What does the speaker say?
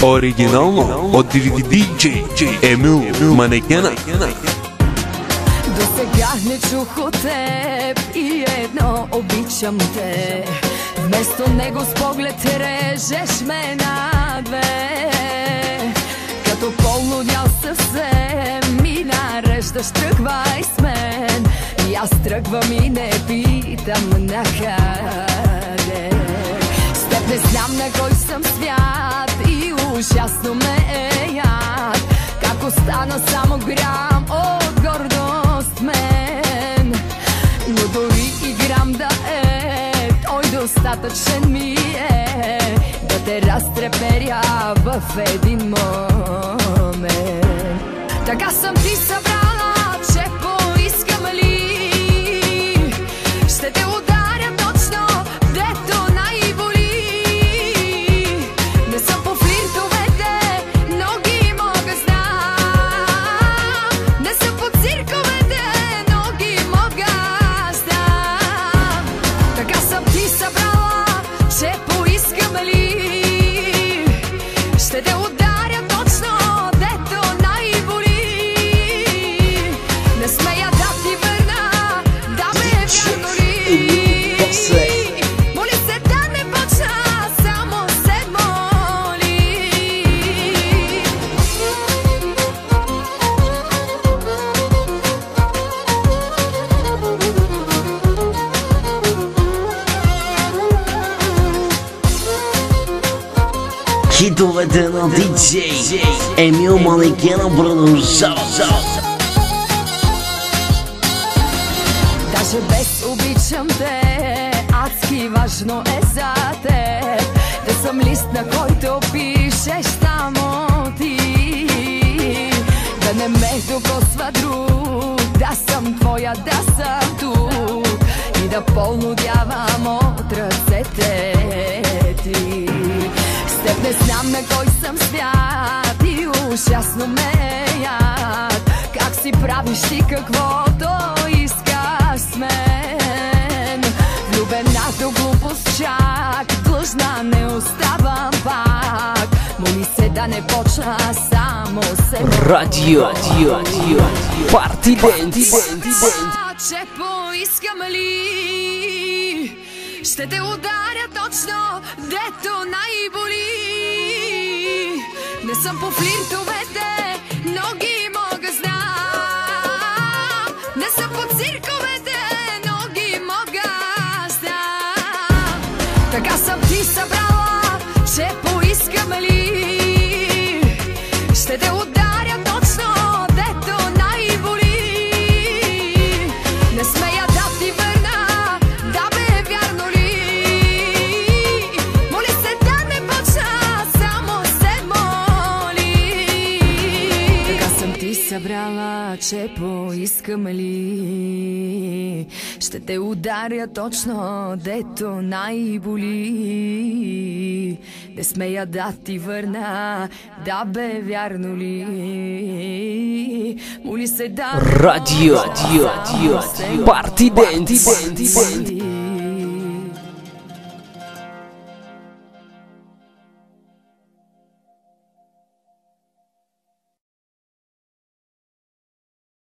Оригинално от DJ Емил Манекена. До сега не чух от теб и едно обичам те. Вместо него с поглед режеш ме на две. Като полудял съвсем ми нареждаш, тръгвай с мен. И аз тръгвам и не питам накъде. С теб не знам на кой съм свят и ужасно ме е яд. Как остана само грам от гордост мен. Но дори и грам да е, той достатъчен ми е да те разтреперя в един момент. Така съм ти събрала, че поискам ли ще те ударя точно, дето най-боли. Не съм по флиртовете, но ги мога знам. Не съм по цирковете, но ги мога знам. Така съм ти събрала, че поискам ли ще те ударя точно, дето най-боли. Не смея да ти върна, да ме вярно ли. Моли се да не почна, само се моли. Хитовете на диджей Емил Манекена продължава. Даже без обичам те, адски важно е за теб да съм лист, на който пишеш само ти. Да не ме докосва друг, да съм твоя, да съм тук и да полудявам от ръцете ти. С теб не знам на кой съм свят и ужасно ме е яд. Как си правиш ти каквото искаш с мен. Влюбена до глупост чак, длъжна не оставам пак. Моли се да не почна, само се Радио Парти Денс. че поискам ли ще те ударя точно, дето най-боли. Не съм по флиртовете, но ги мога знам. Не съм по цирковете, но ги мога знам. Така съм ти събрала, че поискам ли ще те ударя точно, дето най-боли. Не смея да ти върна, да бе вярно ли. Моли се да не почна, само се моли. Така съм ти събрала, че поискам ли ще те ударя точно, дето най-боли. Не смея да ти върна, да бе вярно ли. Моли се да Радио Парти Денс.